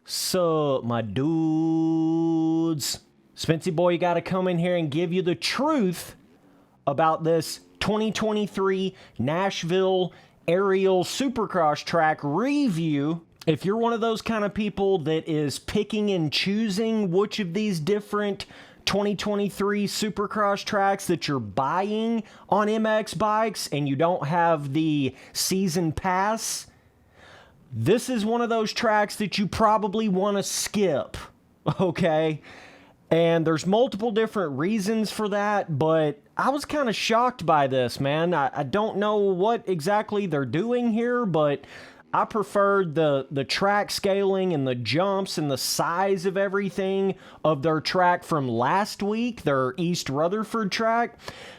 Sup, my dudes? Spency boy got to come in here and give you the truth about this 2023 Nashville Aerial Supercross track review. If you're one of those kind of people that is picking and choosing which of these different 2023 Supercross tracks that you're buying on MX bikes and you don't have the season pass, this is one of those tracks that you probably want to skip, okay? And there's multiple different reasons for that, but I was kind of shocked by this, man. I don't know what exactly they're doing here, but I preferred the track scaling and the jumps and the size of everything of their track from last week, their East Rutherford track.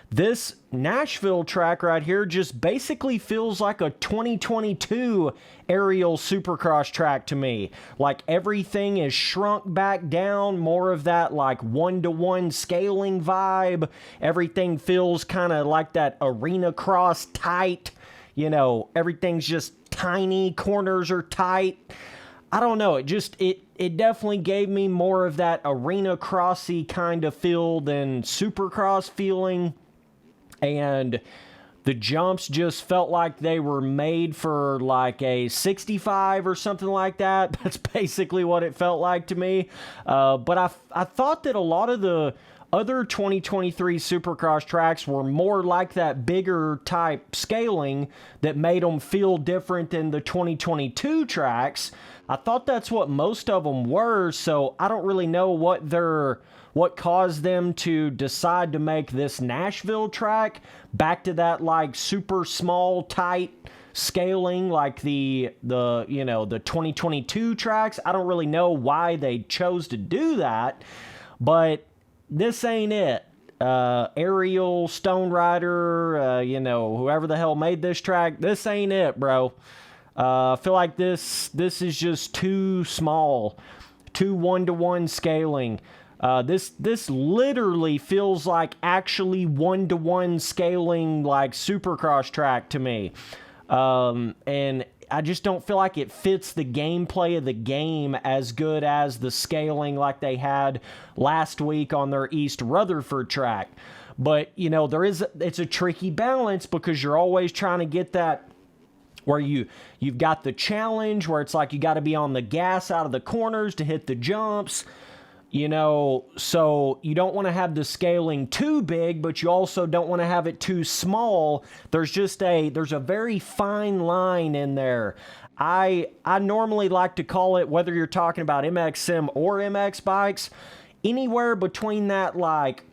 This Nashville track right here just basically feels like a 2022 aerial supercross track to me. Like everything is shrunk back down, more of that like one-to-one scaling vibe. Everything feels kind of like that arena cross tight. You know, everything's just tiny, corners are tight. I don't know, it definitely gave me more of that arena crossy kind of feel than supercross feeling. And the jumps just felt like they were made for like a 65 or something like that. That's basically what it felt like to me. But I thought that a lot of the other 2023 Supercross tracks were more like that bigger type scaling that made them feel different than the 2022 tracks. I thought that's what most of them were, so I don't really know what caused them to decide to make this Nashville track back to that like super small tight scaling like the 2022 tracks. I don't really know why they chose to do that, but this ain't it. Aerial, StoneRider, whoever the hell made this track, this ain't it, bro. I feel like this is just too small, too one-to-one scaling. This literally feels like actually one-to-one scaling like Supercross track to me. And I just don't feel like it fits the gameplay of the game as good as the scaling like they had last week on their East Rutherford track. But, it's a tricky balance because you're always trying to get that where you've got the challenge where it's like you got to be on the gas out of the corners to hit the jumps. So you don't want to have the scaling too big, but you also don't want to have it too small. There's a very fine line in there. I normally like to call it, whether you're talking about MX Sim or MX bikes, anywhere between that like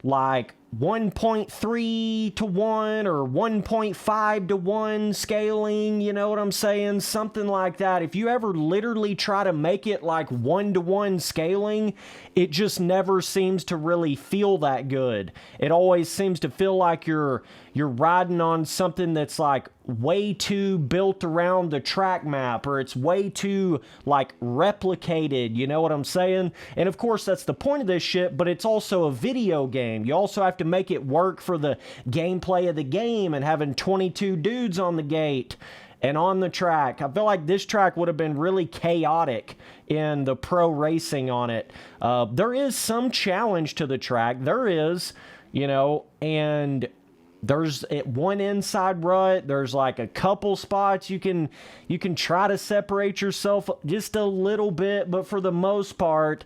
1.3 to 1 or 1.5 to 1 scaling, you know what I'm saying? Something like that. If you ever literally try to make it like 1-to-1 scaling, it just never seems to really feel that good. It always seems to feel like you're riding on something that's like way too built around the track map, or it's way too like replicated, you know what I'm saying? And of course that's the point of this shit, but it's also a video game. You also have to make it work for the gameplay of the game and having 22 dudes on the gate and on the track. I feel like this track would have been really chaotic in the pro racing on it. There is some challenge to the track. There is, and there's one inside rut. There's like a couple spots you can try to separate yourself just a little bit, but for the most part,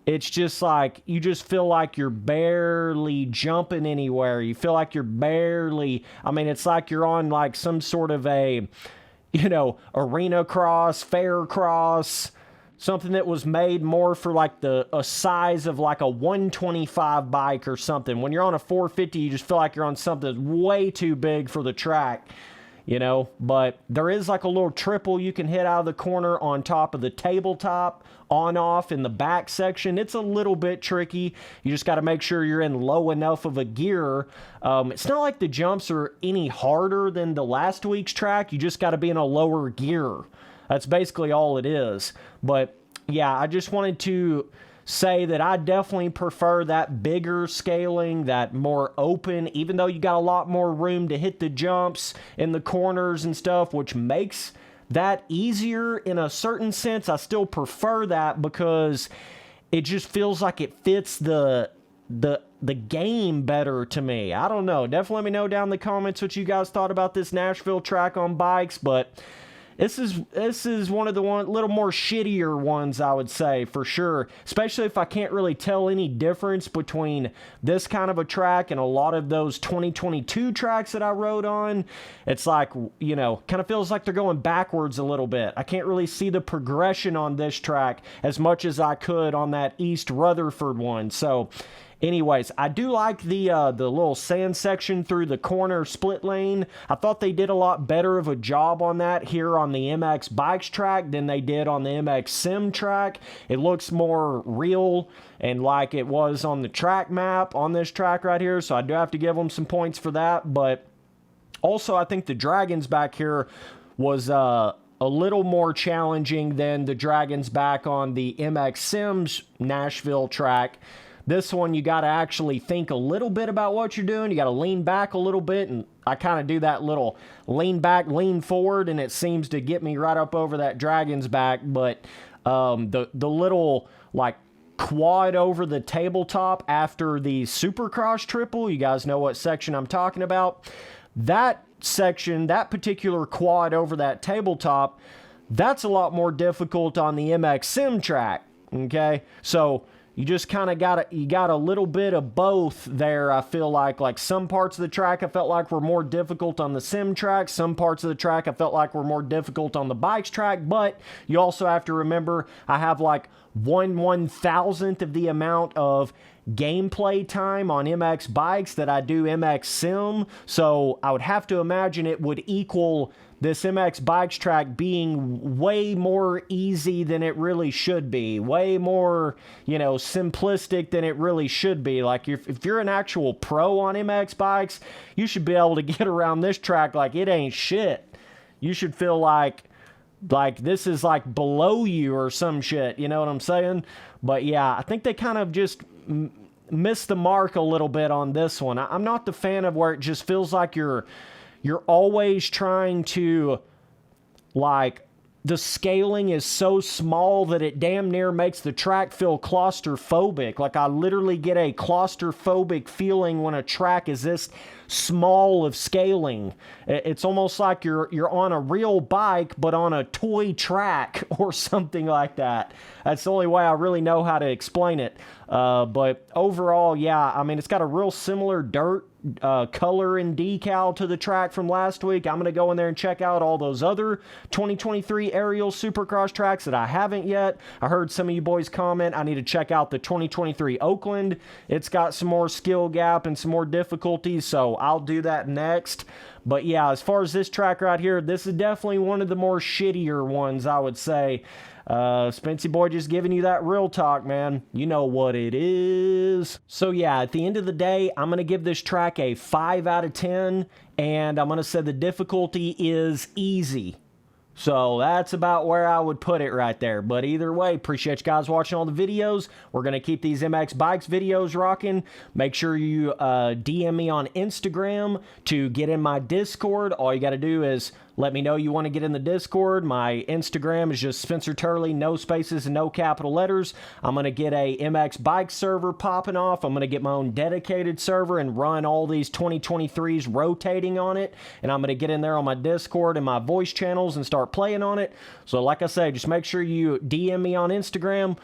it's just like you just feel like you're barely jumping anywhere. You feel like you're it's like you're on like some sort of a, arena cross, fair cross, something that was made more for like a size of like a 125 bike or something. When you're on a 450, you just feel like you're on something that's way too big for the track, but there is like a little triple you can hit out of the corner on top of the tabletop, on off in the back section. It's a little bit tricky. You just got to make sure you're in low enough of a gear. It's not like the jumps are any harder than the last week's track. You just got to be in a lower gear. That's basically all it is. But yeah, I just wanted to say that I definitely prefer that bigger scaling, that more open, even though you got a lot more room to hit the jumps in the corners and stuff, which makes that easier in a certain sense. I still prefer that because it just feels like it fits the game better to me. I don't know. Definitely let me know down in the comments what you guys thought about this Nashville track on bikes, but this is one of the little more shittier ones, I would say, for sure. Especially if I can't really tell any difference between this kind of a track and a lot of those 2022 tracks that I rode on. It's like, you know, kind of feels like they're going backwards a little bit. I can't really see the progression on this track as much as I could on that East Rutherford one. So anyways, I do like the little sand section through the corner split lane. I thought they did a lot better of a job on that here on the MX Bikes track than they did on the MX Sim track. It looks more real and like it was on the track map on this track right here, so I do have to give them some points for that. But also, I think the Dragons back here was a little more challenging than the Dragons back on the MX Sims Nashville track. This one, you got to actually think a little bit about what you're doing. You got to lean back a little bit, and I kind of do that little lean back, lean forward, and it seems to get me right up over that Dragon's back. But the little, like, quad over the tabletop after the Supercross triple, you guys know what section I'm talking about. That section, that particular quad over that tabletop, that's a lot more difficult on the MX Sim track, okay? So you just kind of got a little bit of both there. I feel like some parts of the track I felt like were more difficult on the sim track. Some parts of the track I felt like were more difficult on the bikes track. But you also have to remember I have like 1/1000th of the amount of gameplay time on MX bikes that I do MX Sim. So I would have to imagine it would equal this MX bikes track being way more easy than it really should be. Way more, you know, simplistic than it really should be. Like if you're an actual pro on MX bikes, you should be able to get around this track like it ain't shit. You should feel like this is like below you or some shit, you know what I'm saying? But yeah, I think they kind of just missed the mark a little bit on this one. I'm not the fan of where it just feels like you're always trying to, like, the scaling is so small that it damn near makes the track feel claustrophobic. Like, I literally get a claustrophobic feeling when a track is this small of scaling. It's almost like you're on a real bike, but on a toy track or something like that. That's the only way I really know how to explain it. But overall, yeah, I mean, it's got a real similar dirt color and decal to the track from last week. I'm going to go in there and check out all those other 2023 aerial Supercross tracks that I haven't yet. I heard some of you boys comment I need to check out the 2023 Oakland. It's got some more skill gap and some more difficulties, so I'll do that next. But yeah, as far as this track right here, this is definitely one of the more shittier ones, I would say. Spency boy just giving you that real talk, man. You know what it is. So yeah, at the end of the day, I'm going to give this track a 5 out of 10, and I'm going to say the difficulty is easy. So that's about where I would put it right there. But either way, appreciate you guys watching all the videos. We're going to keep these MX Bikes videos rocking. Make sure you DM me on Instagram to get in my Discord. All you got to do is let me know you want to get in the Discord. My Instagram is just Spencer Turley, no spaces and no capital letters. I'm going to get a MX Bike server popping off. I'm going to get my own dedicated server and run all these 2023s rotating on it. And I'm going to get in there on my Discord and my voice channels and start playing on it. So like I say, just make sure you DM me on Instagram.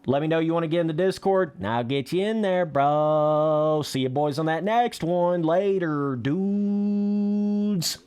Let me know you want to get in the Discord, and I'll get you in there, bro. See you boys on that next one. Later, dudes.